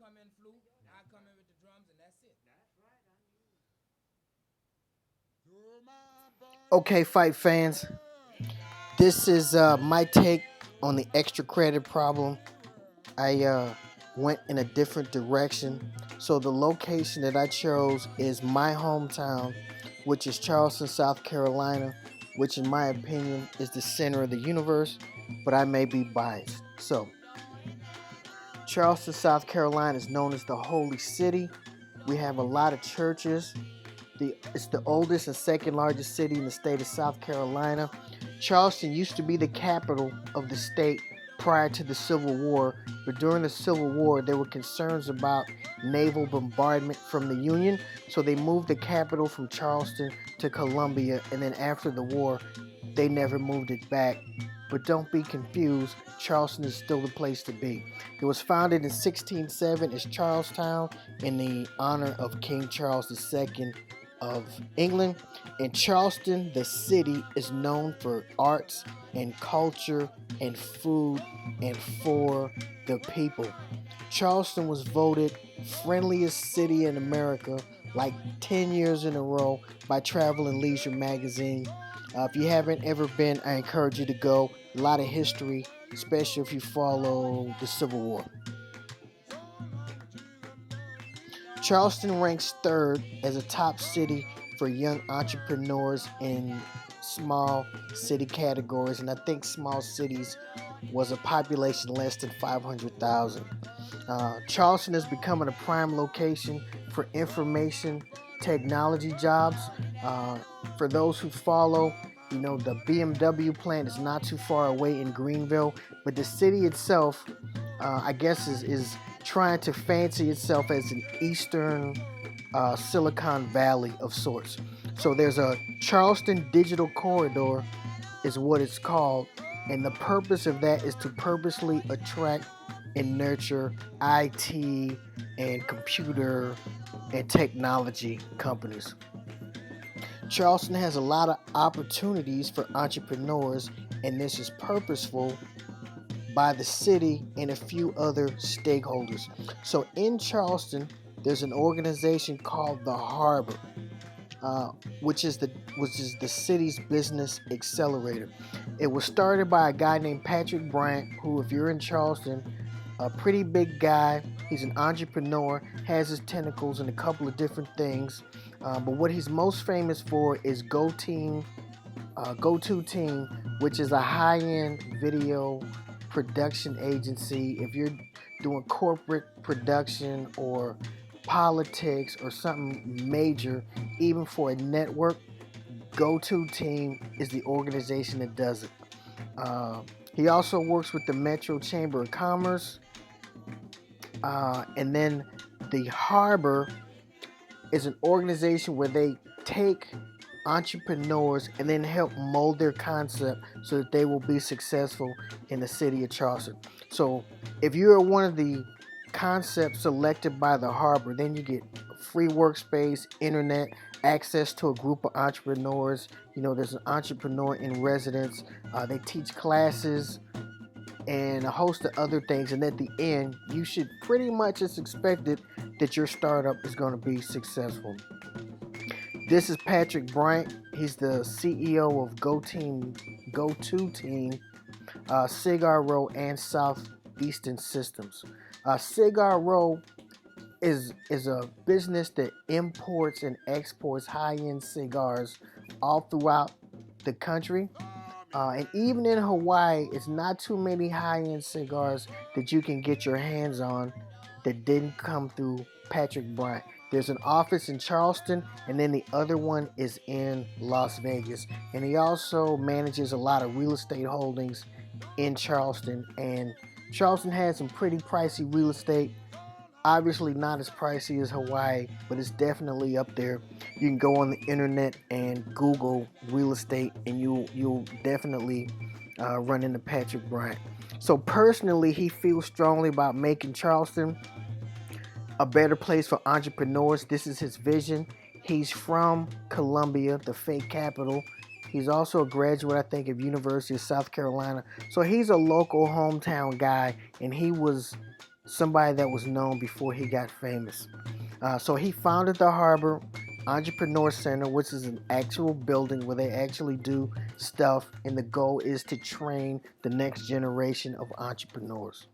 come in flute, I come in with the drums, and that's it. Okay, fight fans, this is my take on the extra credit problem. I went in a different direction. So the location that I chose is my hometown, which is Charleston, South Carolina, which in my opinion is the center of the universe, but I may be biased. So Charleston, South Carolina is known as the Holy City. We have a lot of churches. It's the oldest and second largest city in the state of South Carolina. Charleston used to be the capital of the state prior to the Civil War, but during the Civil War, there were concerns about naval bombardment from the Union, so they moved the capital from Charleston to Columbia, and then after the war, they never moved it back. But don't be confused, Charleston is still the place to be. It was founded in 1607 as Charlestown in the honor of King Charles II of England. And Charleston, the city, is known for arts and culture and food and for the people. Charleston was voted friendliest city in America like 10 years in a row by Travel and Leisure magazine. If you haven't ever been, I encourage you to go. A lot of history, especially if you follow the Civil War. Charleston ranks third as a top city for young entrepreneurs in small city categories, and I think small cities was a population less than 500,000. Charleston is becoming a prime location for information technology jobs. Uh, for those who follow, the BMW plant is not too far away in Greenville, but the city itself, I guess, is trying to fancy itself as an Eastern Silicon Valley of sorts. So there's a Charleston Digital Corridor, is what it's called, and the purpose of that is to purposely attract and nurture IT and computer and technology companies. Charleston has a lot of opportunities for entrepreneurs, and this is purposeful by the city and a few other stakeholders. So in Charleston, there's an organization called the Harbor, uh, which is the city's business accelerator. It was started by a guy named Patrick Bryant, who, if you're in Charleston, a pretty big guy. He's an entrepreneur, has his tentacles in a couple of different things. But what he's most famous for is Go To Team, which is a high-end video production agency. If you're doing corporate production or politics or something major, even for a network, Go To Team is the organization that does it. Uh, he also works with the Metro Chamber of Commerce, and then the Harbor is an organization where they take entrepreneurs and then help mold their concept so that they will be successful in the city of Charleston. So if you are one of the concepts selected by the Harbor, then you get free workspace, internet, access to a group of entrepreneurs. There's an entrepreneur in residence. They teach classes and a host of other things. And at the end, you should pretty much just expect it that your startup is going to be successful. This is Patrick Bryant. He's the CEO of Go To Team, Cigar Row, and Southeastern Systems. Cigar Row is a business that imports and exports high-end cigars all throughout the country. And even in Hawaii, it's not too many high-end cigars that you can get your hands on that didn't come through Patrick Bryant. There's an office in Charleston, and then the other one is in Las Vegas. And he also manages a lot of real estate holdings in Charleston. And Charleston has some pretty pricey real estate. Obviously not as pricey as Hawaii, but it's definitely up there. You can go on the internet and Google real estate, and you'll definitely run into Patrick Bryant. So personally, he feels strongly about making Charleston a better place for entrepreneurs. This is his vision. He's from Columbia, the fake capital. He's also a graduate, I think, of University of South Carolina. So he's a local hometown guy, and he was somebody that was known before he got famous. So he founded the Harbor Entrepreneur Center, which is an actual building where they actually do stuff, and the goal is to train the next generation of entrepreneurs.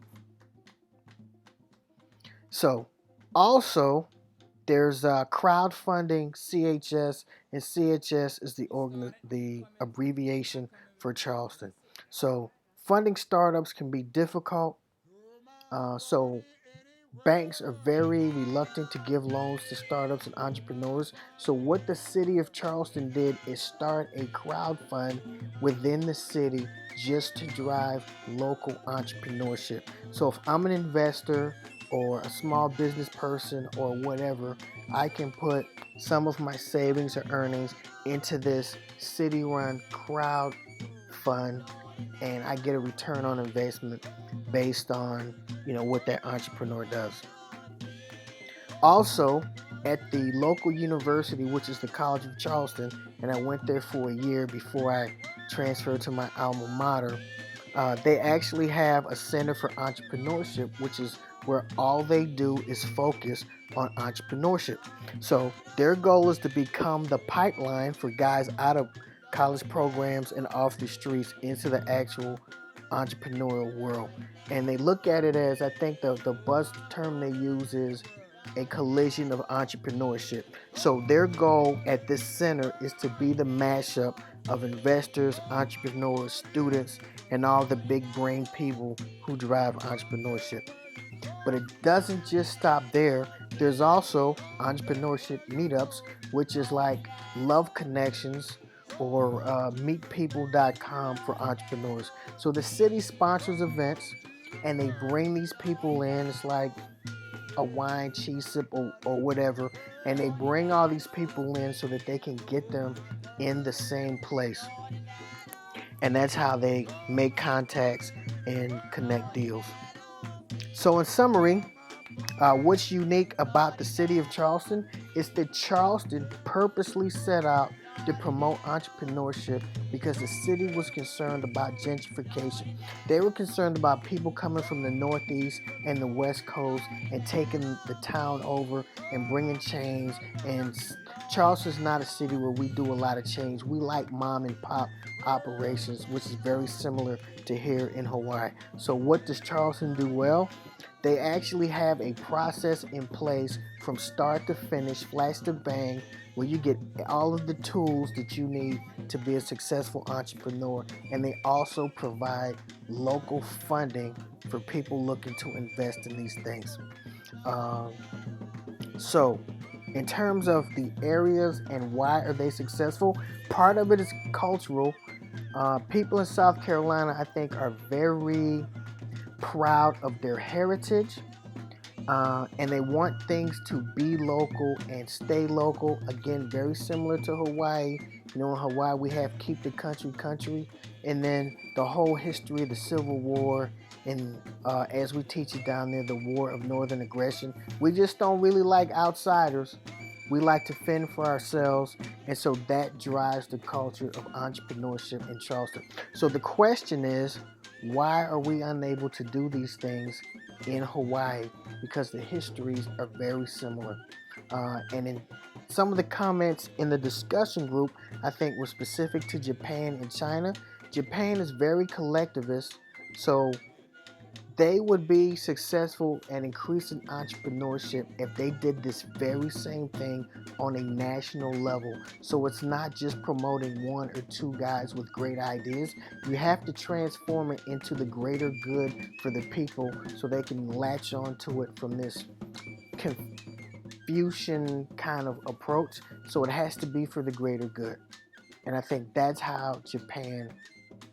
So, also, there's crowdfunding CHS, and CHS is the abbreviation for Charleston. So, funding startups can be difficult. So banks are very reluctant to give loans to startups and entrepreneurs. So what the city of Charleston did is start a crowd fund within the city just to drive local entrepreneurship. So if I'm an investor or a small business person or whatever, I can put some of my savings or earnings into this city-run crowd fund, and I get a return on investment based on what that entrepreneur does. Also, at the local university, which is the College of Charleston, and I went there for a year before I transferred to my alma mater. They actually have a center for entrepreneurship, which is where all they do is focus on entrepreneurship. So their goal is to become the pipeline for guys out of college programs and off the streets into the actual entrepreneurial world. And they look at it as, I think the buzz term they use is a collision of entrepreneurship. So their goal at this center is to be the mashup of investors, entrepreneurs, students, and all the big brain people who drive entrepreneurship. But it doesn't just stop there. There's also entrepreneurship meetups, which is like Love Connections or meetpeople.com for entrepreneurs. So the city sponsors events and they bring these people in. It's like a wine, cheese sip, or whatever, and they bring all these people in so that they can get them in the same place. And that's how they make contacts and connect deals. So in summary, what's unique about the city of Charleston is that Charleston purposely set out to promote entrepreneurship because the city was concerned about gentrification. They were concerned about people coming from the Northeast and the West Coast and taking the town over and bringing change. And Charleston's not a city where we do a lot of change. We like mom and pop operations, which is very similar to here in Hawaii. So what does Charleston do well? They actually have a process in place from start to finish, flash to bang, where you get all of the tools that you need to be a successful entrepreneur. And they also provide local funding for people looking to invest in these things. So in terms of the areas and why are they successful, part of it is cultural. People in South Carolina, I think, are very proud of their heritage, and they want things to be local and stay local. Again, very similar to Hawaii. In Hawaii we have keep the country country, and then the whole history of the Civil War, and as we teach it down there, the War of Northern Aggression. We just don't really like outsiders. We like to fend for ourselves, and so that drives the culture of entrepreneurship in Charleston. So the question is, why are we unable to do these things in Hawaii? Because the histories are very similar. And in some of the comments in the discussion group, I think were specific to Japan and China. Japan is very collectivist, so they would be successful at increasing entrepreneurship if they did this very same thing on a national level. So it's not just promoting one or two guys with great ideas. You have to transform it into the greater good for the people so they can latch onto it from this Confucian kind of approach. So it has to be for the greater good. And I think that's how Japan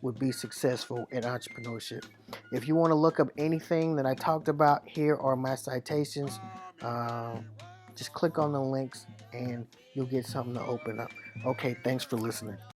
would be successful at entrepreneurship. If you want to look up anything that I talked about, here are my citations. Just click on the links and you'll get something to open up. Okay, thanks for listening.